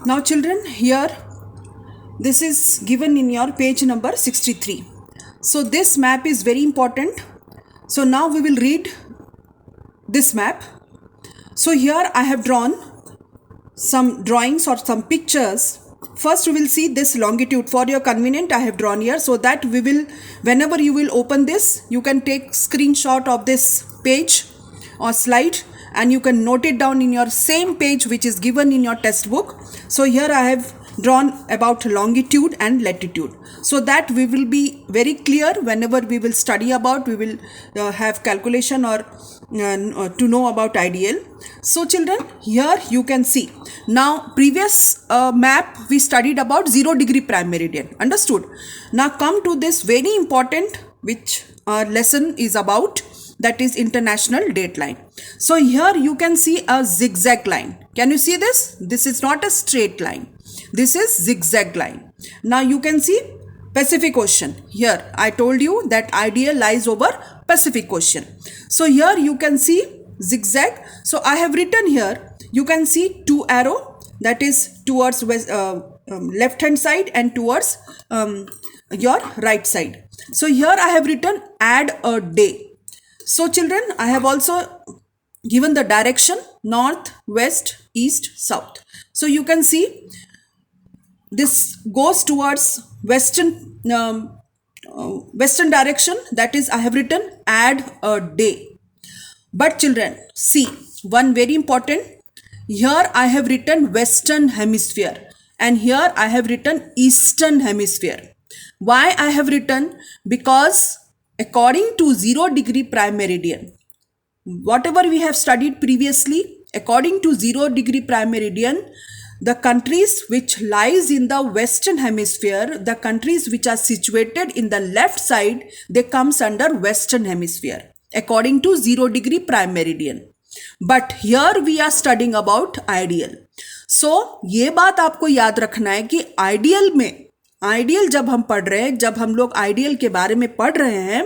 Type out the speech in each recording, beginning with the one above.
Now children, here this is given in your page number 63. So this map is very important. So now we will read this map. So here I have drawn some drawings or some pictures. First we will see this longitude. For your convenience I have drawn here, so that we will, whenever you will open this, you can take screenshot of this page or slide and you can note it down in your same page which is given in your test book. So here I have drawn about longitude and latitude, so that we will be very clear whenever we will study about, we will have calculation or to know about ideal. So children, here you can see, now previous map we studied about 0 degree prime meridian, understood. Now come to this very important which our lesson is about, that is international date line. So here you can see a zigzag line. Can you see this? This is not a straight line, this is zigzag line. Now you can see Pacific Ocean. Here I told you that ideal lies over Pacific Ocean. So here you can see zigzag. So I have written here, you can see two arrow, that is towards left hand side and towards your right side. So here I have written add a day. So children, I have also given the direction north, west, east, south. So you can see this goes towards western direction, that is I have written add a day. But children, see one very important, here I have written western hemisphere and here I have written eastern hemisphere. Why I have written? Because according to 0 degree prime meridian, whatever we have studied previously, according to 0 degree prime meridian, the countries which lies in the western hemisphere, the countries which are situated in the left side, they comes under western hemisphere according to 0 degree prime meridian. But here we are studying about ideal. So ये बात आपको याद रखना है कि ideal में, ideal जब हम पढ़ रहे हैं, जब हम लोग आइडियल के बारे में पढ़ रहे हैं,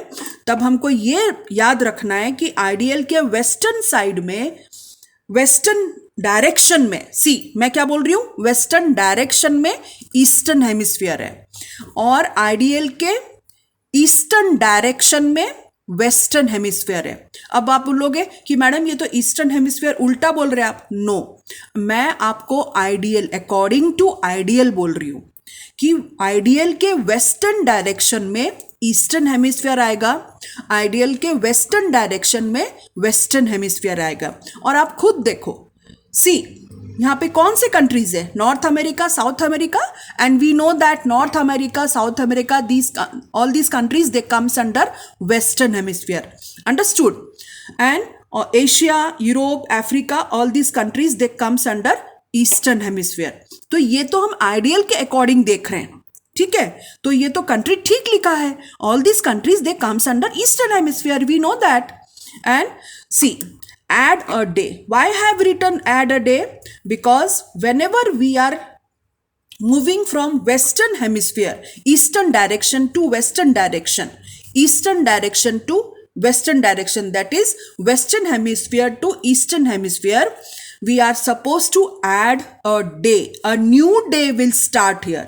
तब हमको ये याद रखना है कि आइडियल के वेस्टर्न साइड में, वेस्टर्न डायरेक्शन में, सी मैं क्या बोल रही हूं, वेस्टर्न डायरेक्शन में ईस्टर्न हेमिस्फीयर है और आइडियल के ईस्टर्न डायरेक्शन में वेस्टर्न हेमिस्फीयर है. अब आप बोलोगे कि मैडम ये तो ईस्टर्न हेमिस्फीयर उल्टा बोल रहे हैं आप. नो, मैं आपको आइडियल, अकॉर्डिंग टू आइडियल बोल रही हूं कि आइडियल के वेस्टर्न डायरेक्शन में ईस्टर्न हेमिस्फीयर आएगा, आइडियल के वेस्टर्न डायरेक्शन में वेस्टर्न हेमिस्फीयर आएगा. और आप खुद देखो, सी यहाँ पे कौन से कंट्रीज है, North America, South America, and we know that North America, South America, all these countries they comes under western hemisphere, understood. And Asia, Europe, Africa, all these countries they comes under eastern hemisphere. तो ये तो हम ideal के according देख रहे हैं, ठीक है. तो ये तो कंट्री ठीक लिखा है, all this countries they comes under eastern hemisphere, we know that. And see add a day. Why I have written add a day? Because whenever we are moving from western hemisphere, eastern direction to western direction, eastern direction to western direction, that is western hemisphere to eastern hemisphere, we are supposed to add a day. A new day will start here.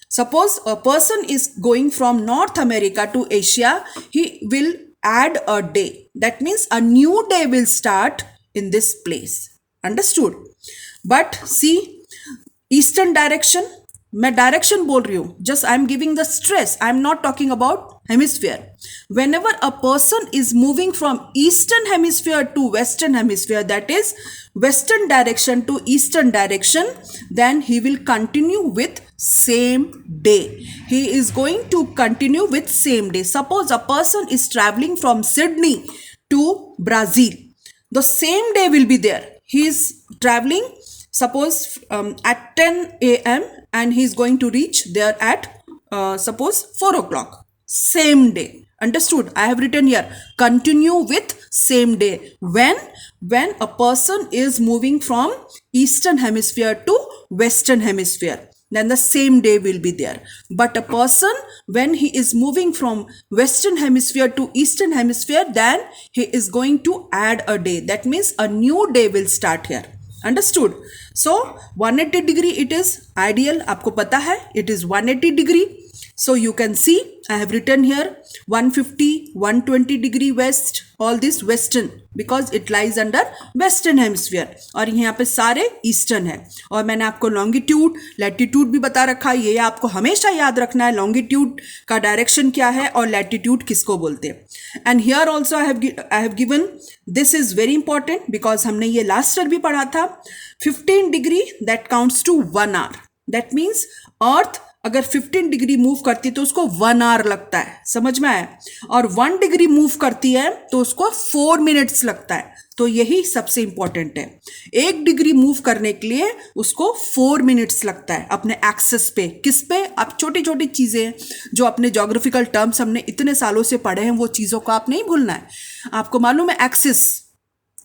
Suppose a person is going from North America to Asia, he will add a day. That means a new day will start in this place, understood. But see, eastern direction, मैं direction बोल रही हूँ, just I am giving the stress, I am not talking about hemisphere. Whenever a person is moving from eastern hemisphere to western hemisphere, that is western direction to eastern direction, then he will continue with same day. He is going to continue with same day. Suppose a person is traveling from Sydney to Brazil, the same day will be there. He is traveling, suppose at 10 a.m. and he is going to reach there at suppose 4 o'clock. Same day, understood. I have written here continue with same day. When a person is moving from eastern hemisphere to western hemisphere, then the same day will be there. But a person, when he is moving from western hemisphere to eastern hemisphere, then he is going to add a day. That means a new day will start here. Understood. So 180 degree it is ideal, आपको पता है it is 180 degree. So you can see I have written here 150, 120 degree west, all this western because it lies under western hemisphere. और यहाँ पे सारे eastern है. और मैंने आपको लॉन्गिट्यूड लैटिट्यूड भी बता रखा है. ये आपको हमेशा याद रखना है लॉन्गिट्यूड का डायरेक्शन क्या है और लैटिट्यूड किसको बोलते हैं. And here also I have given, this is very important because हमने ये लास्ट ईयर भी पढ़ा था. 15 degree that counts to 1 hour. That means earth अगर 15 डिग्री मूव करती है तो उसको 1 आवर लगता है, समझ में आया. और 1 डिग्री मूव करती है तो उसको 4 मिनट्स लगता है. तो यही सबसे इंपॉर्टेंट है. 1 डिग्री मूव करने के लिए उसको 4 मिनट्स लगता है अपने एक्सेस पे. किस पे? अब छोटी छोटी चीज़ें जो अपने ज्योग्राफिकल टर्म्स हमने इतने सालों से पढ़े हैं वो चीज़ों को आप नहीं भूलना है. आपको मालूम है एक्सिस,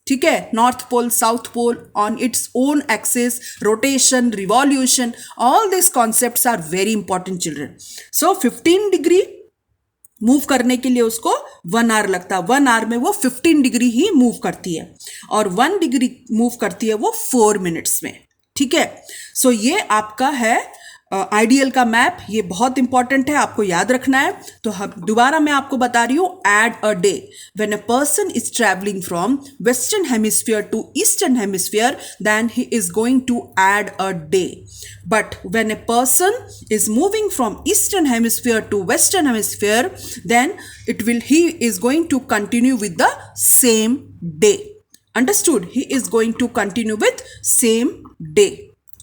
ठीक है, North Pole South Pole on its own axis, rotation, revolution, all this concepts are very important children. So 15 degree move करने के लिए उसको 1 आवर लगता है. 1 आवर में वो 15 डिग्री ही मूव करती है और 1 डिग्री मूव करती है वो 4 मिनट्स में. ठीक है. सो ये आपका है आइडियल का मैप. ये बहुत इंपॉर्टेंट है, आपको याद रखना है. तो हम दोबारा मैं आपको बता रही हूँ, add a day. When a person is travelling from western hemisphere to eastern hemisphere then he is going to add a day. But when a person is moving from eastern hemisphere to western hemisphere then he is going to continue with the same day. Understood? He is going to continue with same day.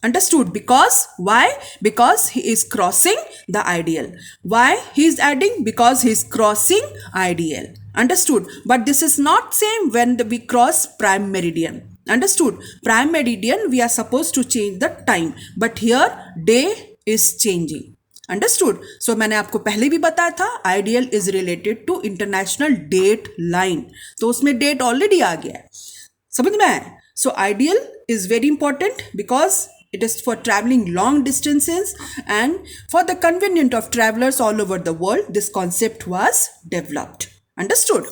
Understood? Because why? Because he is crossing the ideal. Why he is adding? Because he is crossing ideal. Understood? But this is not same when we cross prime meridian. Understood? Prime meridian we are supposed to change the time, but here day is changing. Understood. So मैंने आपको पहले भी बताया था ideal is related to international date line. तो उसमें date already आ गया है, समझ में आया. So ideal is very important because it is for traveling long distances and for the convenience of travelers all over the world this concept was developed. Understood?